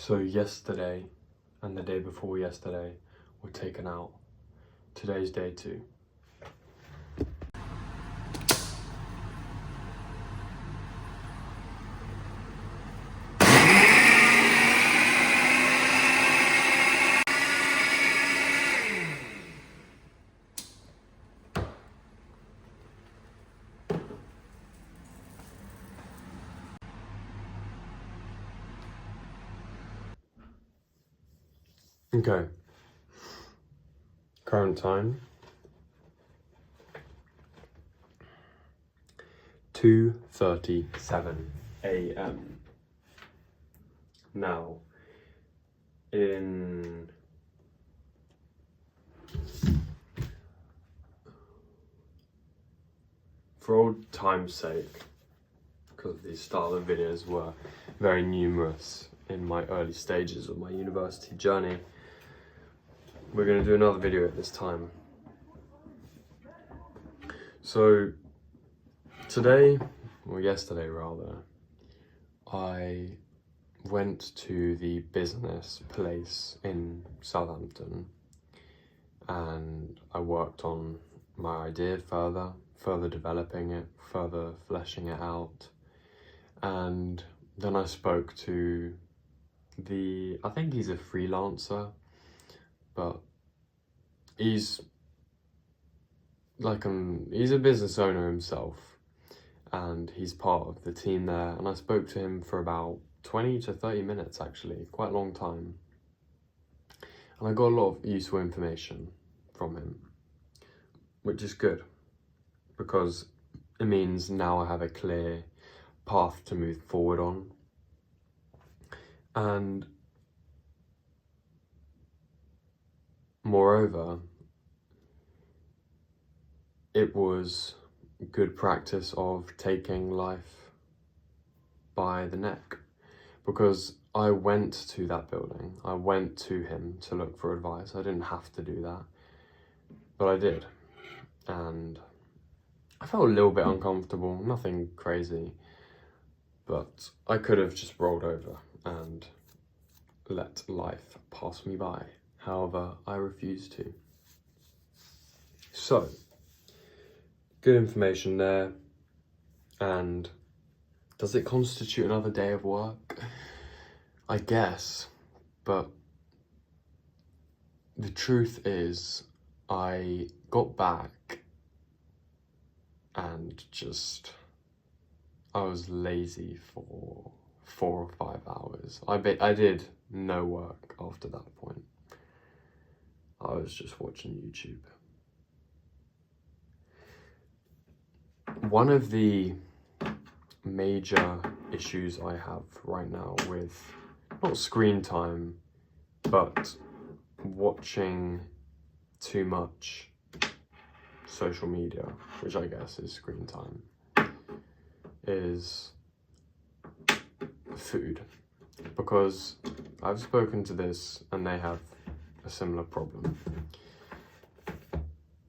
So yesterday and the day before yesterday were taken out. Today's day 2. Okay. Current time 2:37 a.m. Now, for old time's sake, because these style of videos were very numerous in my early stages of my university journey, we're going to do another video at this time. So today, or yesterday rather, I went to the business place in Southampton and I worked on my idea further developing it, further fleshing it out. And then I spoke to I think he's a freelancer, but he's a business owner himself, and he's part of the team there. And I spoke to him for about 20 to 30 minutes, actually, quite a long time. And I got a lot of useful information from him, which is good, because it means now I have a clear path to move forward on. And moreover, it was good practice of taking life by the neck, because I went to that building, I went to him to look for advice. I didn't have to do that, but I did. And I felt a little bit uncomfortable, nothing crazy, but I could have just rolled over and let life pass me by. However, I refused to. So, good information there. And does it constitute another day of work? I guess, but the truth is I got back and I was lazy for 4 or 5 hours. I did no work after that point. I was just watching YouTube. One of the major issues I have right now with not screen time, but watching too much social media, which I guess is screen time, is food. Because I've spoken to this and they have a similar problem.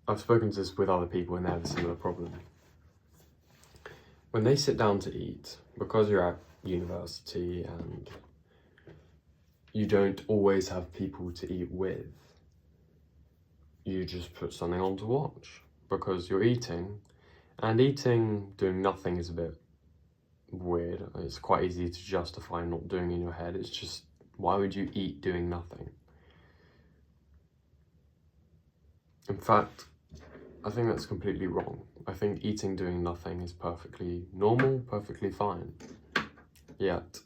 I've spoken to this with other people and they have a similar problem. When they sit down to eat, because you're at university and you don't always have people to eat with, you just put something on to watch because you're eating, and eating doing nothing is a bit weird. It's quite easy to justify not doing in your head. It's just, why would you eat doing nothing? In fact, I think that's completely wrong. I think eating doing nothing is perfectly normal, perfectly fine. Yet,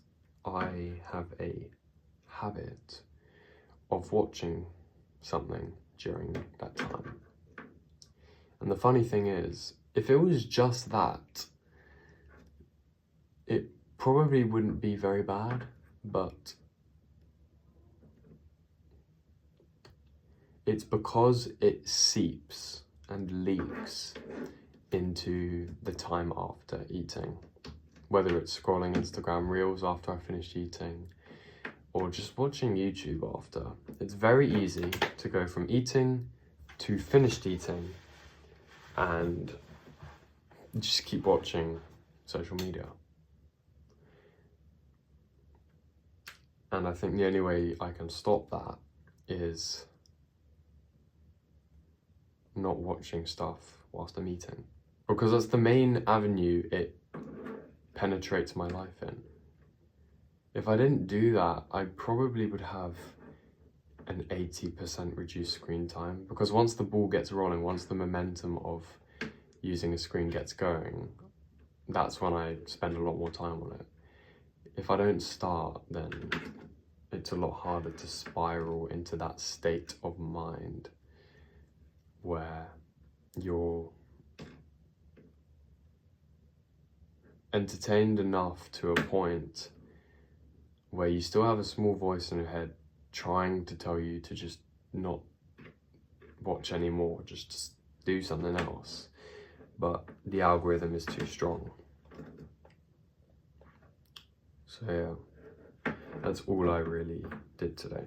I have a habit of watching something during that time. And the funny thing is, if it was just that, it probably wouldn't be very bad, but it's because it seeps and leaks into the time after eating. Whether it's scrolling Instagram Reels after I finished eating, or just watching YouTube after. It's very easy to go from eating to finished eating and just keep watching social media. And I think the only way I can stop that is not watching stuff whilst I'm eating. Because that's the main avenue it penetrates my life in. If I didn't do that, I probably would have an 80% reduced screen time. Because once the ball gets rolling, once the momentum of using a screen gets going, that's when I spend a lot more time on it. If I don't start, then it's a lot harder to spiral into that state of mind where you're entertained enough to a point where you still have a small voice in your head trying to tell you to just not watch anymore, just do something else. But the algorithm is too strong. So yeah, that's all I really did today.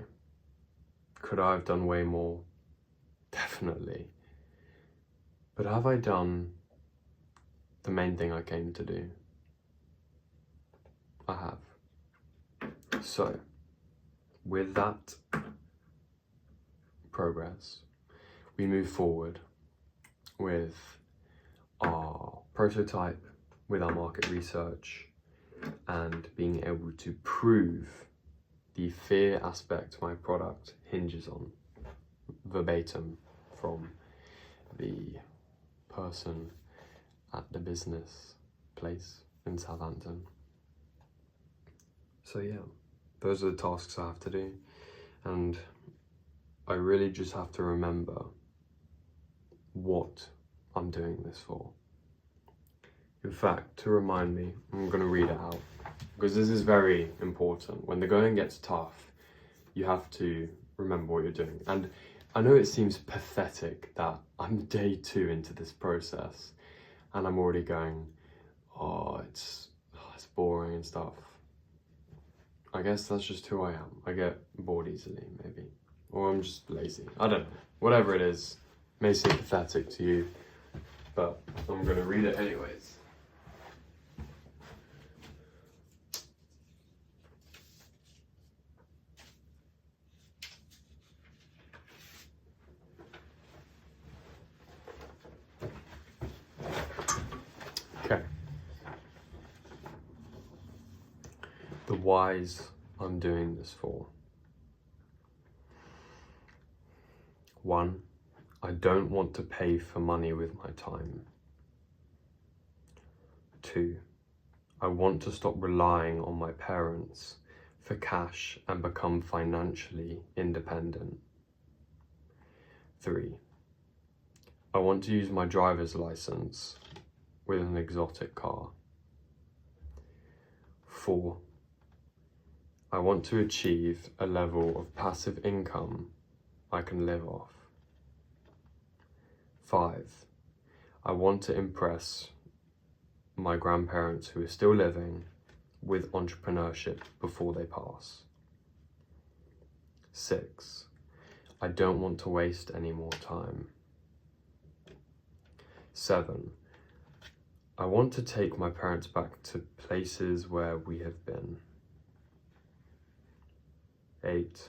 Could I have done way more? Definitely. But have I done the main thing I came to do? I have. So, with that progress, we move forward with our prototype, with our market research, and being able to prove the fear aspect my product hinges on, verbatim from the person at the business place in Southampton. So yeah, those are the tasks I have to do, and I really just have to remember what I'm doing this for. In fact, to remind me, I'm going to read it out, because this is very important. When the going gets tough, you have to remember what you're doing. And I know it seems pathetic that I'm day 2 into this process and I'm already going, it's boring and stuff. I guess that's just who I am. I get bored easily, maybe. Or I'm just lazy. I don't know. Whatever it is, may seem pathetic to you, but I'm going to read it anyways. Okay. The whys I'm doing this for. 1, I don't want to pay for money with my time. 2, I want to stop relying on my parents for cash and become financially independent. 3, I want to use my driver's license with an exotic car. 4, I want to achieve a level of passive income I can live off. 5, I want to impress my grandparents who are still living with entrepreneurship before they pass. 6, I don't want to waste any more time. 7, I want to take my parents back to places where we have been. 8,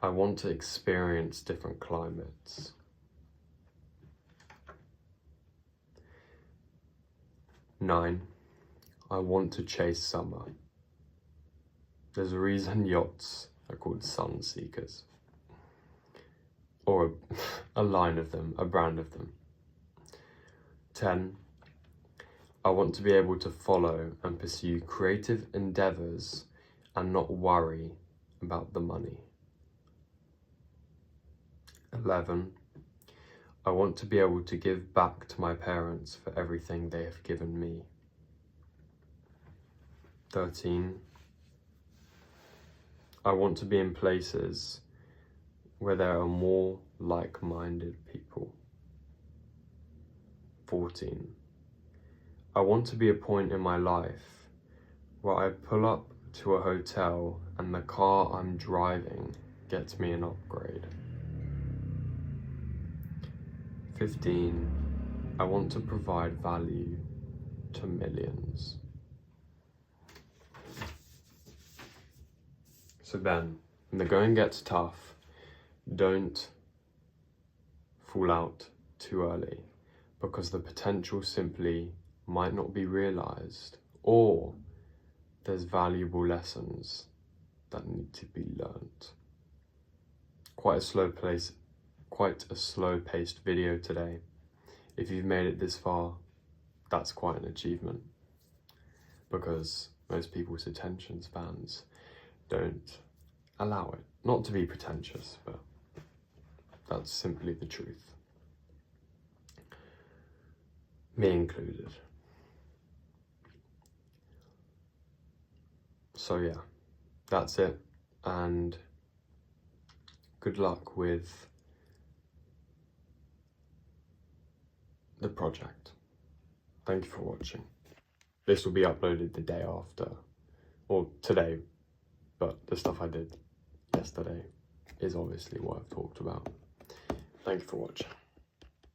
I want to experience different climates. 9, I want to chase summer. There's a reason yachts are called sun seekers. Or a line of them, a brand of them. 10, I want to be able to follow and pursue creative endeavours and not worry about the money. 11, I want to be able to give back to my parents for everything they have given me. 13, I want to be in places where there are more like-minded people. 14, I want to be a point in my life where I pull up to a hotel and the car I'm driving gets me an upgrade. 15, I want to provide value to millions. So then, when the going gets tough, don't fall out too early, because the potential simply might not be realised, or there's valuable lessons that need to be learnt. Quite a slow-paced video today. If you've made it this far, that's quite an achievement, because most people's attention spans don't allow it. Not to be pretentious, but that's simply the truth. Me included. So yeah, that's it, and good luck with the project. Thank you for watching. This will be uploaded the day after, or today, but the stuff I did yesterday is obviously what I've talked about. Thank you for watching.